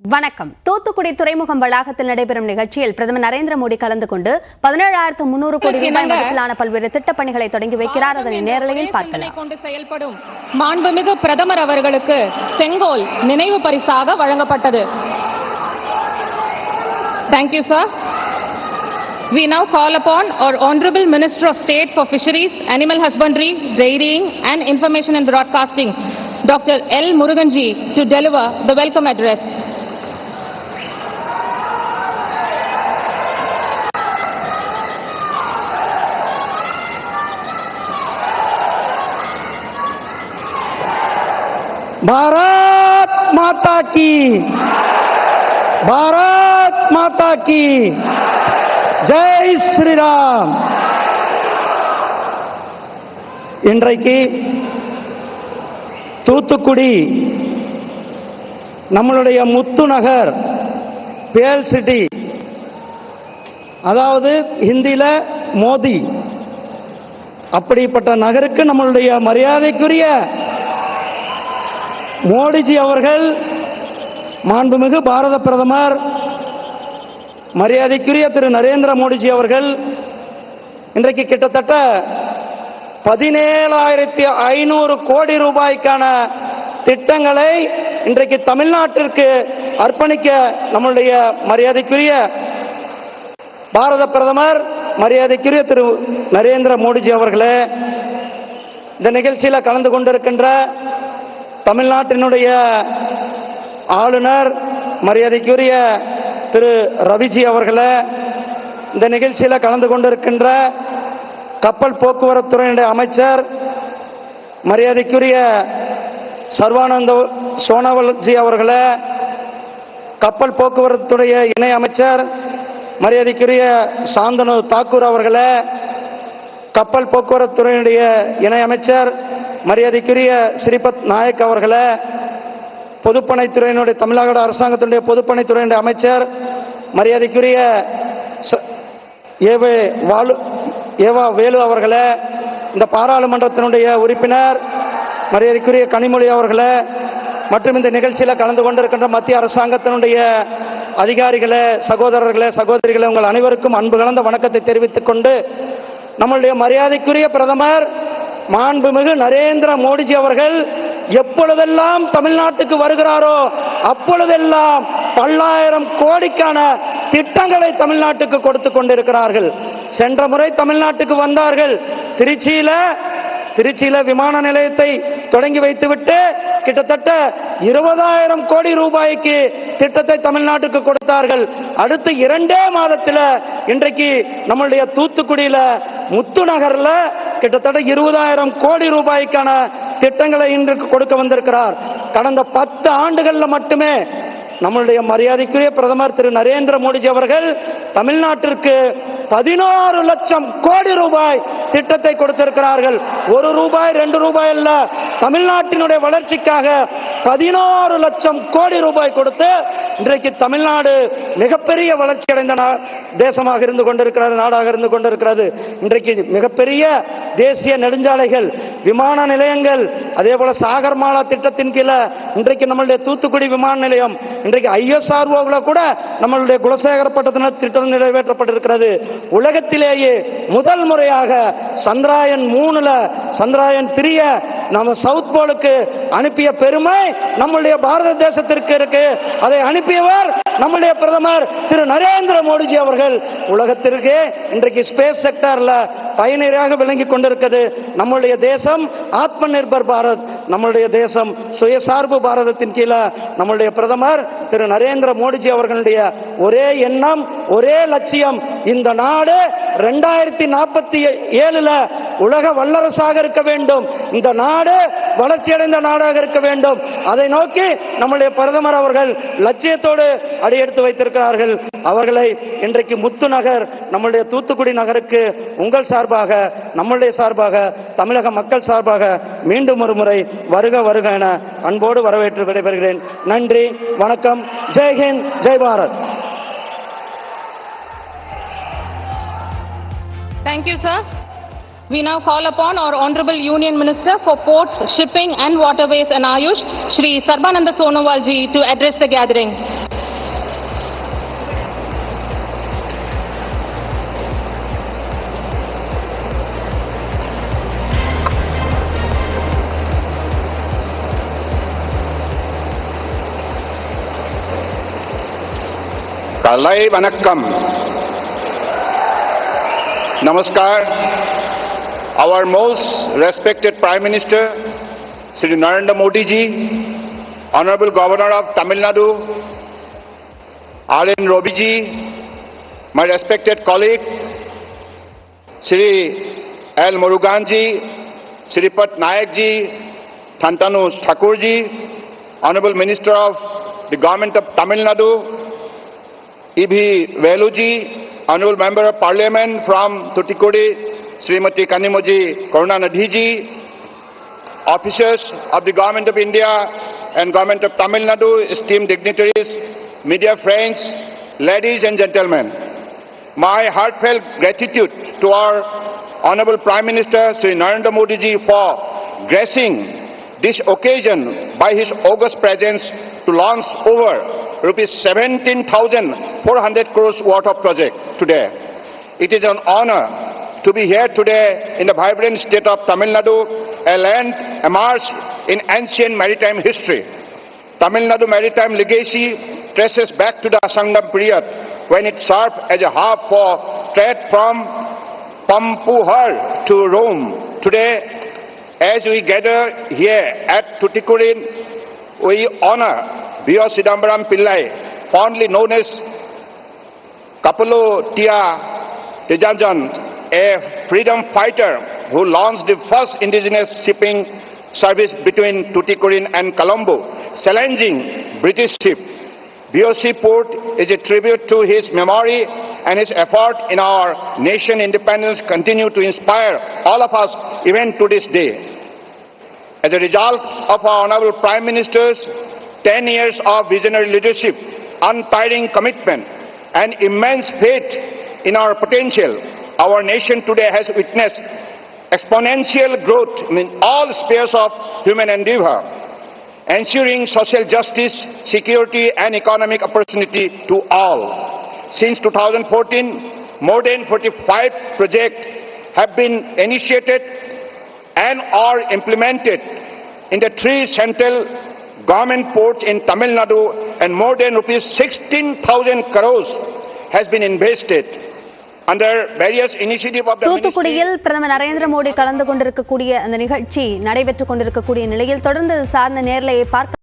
வணக்கம். தூத்துக்குடி துறைமுகம் வளாகத்தில் நடைபெறும் நிகழ்ச்சியில் பிரதமர் நரேந்திர மோடி கலந்து கொண்டு 17,300 கோடி ரூபாய் மதிப்பிலான பல்வேறு திட்டப் பணிகளை தொடங்கி வைக்கிறார். அதனை நேரலையில் பார்க்கலாம். கொண்டு செயல்படும் மாண்புமிகு பிரதமர் அவர்களுக்கு செங்கோல் நினைவு பரிசாக வழங்கப்பட்டது. Thank you, sir. We now call upon our Honorable Minister of State for Fisheries, Animal Husbandry, Dairying and Information and Broadcasting, Dr. L. Muruganji, to deliver the welcome address. Bharat माता की, भारत माता की जय श्री राम. இன்றைக்கு தூத்துக்குடி நம்மளுடைய முத்து நகர், பேல் சிட்டி, அதாவது ஹிந்தியில மோதி, அப்படிப்பட்ட நகருக்கு நம்மளுடைய மரியாதைக்குரிய மோடிஜி அவர்கள், மாண்புமிகு பாரத பிரதமர் மரியாதைக்குரிய திரு நரேந்திர மோடிஜி அவர்கள் இன்றைக்கு கிட்டத்தட்ட 17,500 கோடி ரூபாய்க்கான திட்டங்களை இன்றைக்கு தமிழ்நாட்டிற்கு அர்ப்பணிக்க நம்முடைய மரியாதைக்குரிய பாரத பிரதமர் மரியாதைக்குரிய திரு நரேந்திர மோடிஜி அவர்களே, இந்த நிகழ்ச்சியில் கலந்து கொண்டிருக்கின்ற தமிழ்நாட்டினுடைய ஆளுநர் மரியாதைக்குரிய திரு ரவிஜி அவர்களே, இந்த நிகழ்ச்சியில் கலந்து கொண்டிருக்கின்ற கப்பல் போக்குவரத்துறையினுடைய அமைச்சர் மரியாதைக்குரிய சர்வானந்த சோனோவால்ஜி அவர்களே, கப்பல் போக்குவரத்துடைய இணை அமைச்சர் மரியாதைக்குரிய சாந்தனு தாக்கூர் அவர்களே, கப்பல் போக்குவரத்துறையினுடைய இணை அமைச்சர் மரியாதைக்குரிய ஸ்ரீபத் நாயக் அவர்களே, பொதுப்பணித்துறையினுடைய தமிழ்நாடு அரசாங்கத்தினுடைய பொதுப்பணித்துறையினுடைய அமைச்சர் மரியாதைக்குரிய ஏவா வேலு அவர்களே, இந்த பாராளுமன்றத்தினுடைய உறுப்பினர் மரியாதைக்குரிய கனிமொழி அவர்களே, மற்றும் இந்த நிகழ்ச்சியில் கலந்து கொண்டிருக்கின்ற மத்திய அரசாங்கத்தினுடைய அதிகாரிகளே, சகோதரர்களே, சகோதரிகளே, உங்கள் அனைவருக்கும் அன்பு கலந்த வணக்கத்தை தெரிவித்துக் கொண்டு, நம்மளுடைய மரியாதைக்குரிய பிரதமர் மாண்புமிகு நரேந்திர மோடிஜி அவர்கள் எப்பொழுதெல்லாம் தமிழ்நாட்டுக்கு வருகிறாரோ அப்பொழுதெல்லாம் 10,000 கோடிக்கான திட்டங்களை தமிழ்நாட்டுக்கு கொடுத்து கொண்டிருக்கிறார்கள். சென்ற முறை தமிழ்நாட்டுக்கு வந்தார்கள். திருச்சியில விமான நிலையத்தை தொடங்கி வைத்துவிட்டு கிட்டத்தட்ட 20,000 கோடி ரூபாய்க்கு திட்டத்தை தமிழ்நாட்டுக்கு கொடுத்தார்கள். அடுத்து 2 மாதத்தில் இன்றைக்கு நம்மளுடைய தூத்துக்குடியில முத்து நகர்ல கிட்டத்தட்ட 20,000 கோடி ரூபாய்க்கான திட்டங்களை இன்றைக்கு கொடுக்க வந்திருக்கிறார். கடந்த 10 ஆண்டுகள்ல மட்டுமே நம்மளுடைய மரியாதைக்குரிய பிரதமர் திரு நரேந்திர மோடிஜி அவர்கள் தமிழ்நாட்டிற்கு 16 லட்சம் கோடி ரூபாய் திட்டத்தை கொடுத்திருக்கிறார்கள். 1 ரூபாய் 2 ரூபாய் அல்ல, தமிழ்நாட்டினுடைய வளர்ச்சிக்காக 16 லட்சம் கோடி ரூபாய் கொடுத்து இன்றைக்கு தமிழ்நாடு மிகப்பெரிய வளர்ச்சி அடைந்த தேசமாக இருந்து கொண்டிருக்கிறது, நாடாக இருந்து கொண்டிருக்கிறது. இன்றைக்கு மிகப்பெரிய தேசிய நெடுஞ்சாலைகள், விமான நிலையங்கள், அதே போல சாகர்மாலா திட்டத்தின் கீழே இன்றைக்கு நம்மளுடைய தூத்துக்குடி விமான நிலையம், இன்றைக்கு ISRO கூட நம்மளுடைய குலசேகரப்பட்டினம் திட்டம் நிறைவேற்றப்பட்டிருக்கிறது. உலகத்திலேயே முதல் முறையாக சந்திராயன் 3ல சந்திராயன் 3 நம்ம சவுத் போலுக்கு அனுப்பிய பெருமை நம்முடைய பாரத தேசத்திற்கு இருக்கு. அதை அனுப்பியவர் நம்முடைய பிரதமர் திரு நரேந்திர மோடிஜி அவர்கள். உலகத்திற்கு இன்றைக்கு ஸ்பேஸ் செக்டர்ல பயனராக விளங்கி கொண்டிருக்கிறது. நம்முடைய தேசம் ஆத்ம நிர்பர் பாரத், நம்முடைய தேசம் சுயசார்பு பாரதத்தின் கீழே நம்முடைய பிரதமர் திரு நரேந்திர மோடிஜி அவர்களுடைய ஒரே எண்ணம், ஒரே லட்சியம், இந்த நாடு 2047 உலக வல்லரசாக இருக்க வேண்டும், இந்த நாடு வளர்ச்சியடைந்த நாடாக இருக்க வேண்டும். அதை நோக்கி நம்முடைய பிரதமர் அவர்கள் லட்சியத்தோடு அடியெடுத்து வைத்திருக்கிறார்கள். அவர்களை இன்றைக்கு முத்து நகர், நம்முடைய தூத்துக்குடி நகருக்கு உங்கள் சார்பாக, நம்முடைய சார்பாக, தமிழக மக்கள் சார்பாக மீண்டும் ஒரு முறை வருக வருக என அன்போடு வரவேற்று விடைபெறுகிறேன். நன்றி, வணக்கம். Jai Hind, Jai Bharat. Thank you, sir. We now call upon our Honorable Union Minister for Ports, Shipping and Waterways and Ayush, Shri Sarbananda Sonovalji, to address the gathering. Kalai Vanakkam. Namaskar. Our most respected Prime Minister, Shri Narendra Modi ji, Honorable Governor of Tamil Nadu, R.N. Robi ji, my respected colleague, Shri L. Murugan ji, Shripat Nayak ji, Thantanu Thakur ji, Honorable Minister of the Government of Tamil Nadu, E.B. Velu ji, Honorable Member of Parliament from Tuticorin, Srimati Kanimoji Karunanidhi ji, officers of the Government of India and Government of Tamil Nadu, esteemed dignitaries, media friends, ladies and gentlemen, my heartfelt gratitude to our Honorable Prime Minister Sri Narendra Modi ji for gracing this occasion by his august presence to launch over rupees 17,400 crores worth of project today. It is an honor to be here today in the vibrant state of Tamil Nadu, a land immersed in ancient maritime history. Tamil Nadu maritime legacy traces back to the Sangam period when it served as a hub for trade from Pampuhar to Rome. Today, as we gather here at Tuticorin, we honor B.O. Sidambaram Pillai, fondly known as Kapulu Tia Tejajan, a freedom fighter who launched the first indigenous shipping service between Tuticorin and Colombo, challenging British ship. BOC port is a tribute to his memory, and his effort in our nation independence continue to inspire all of us even to this day. As a result of our Honorable Prime Minister's 10 years of visionary leadership, untiring commitment, and immense faith in our potential, our nation today has witnessed exponential growth in all spheres of human endeavor, ensuring social justice, security, and economic opportunity to all. Since 2014, more than 45 projects have been initiated and are implemented in the 3 central government ports in Tamil Nadu, and more than rupees 16,000 crores has been invested under various initiatives of the தூத்துக்குடியில் பிரதமர் நரேந்திர மோடி கலந்து கொண்டிருக்கக்கூடிய அந்த நிகழ்ச்சி நடைபெற்றுக் கொண்டிருக்கக்கூடிய நிலையில் தொடர்ந்து சார்ந்த நேரலையை பார்க்க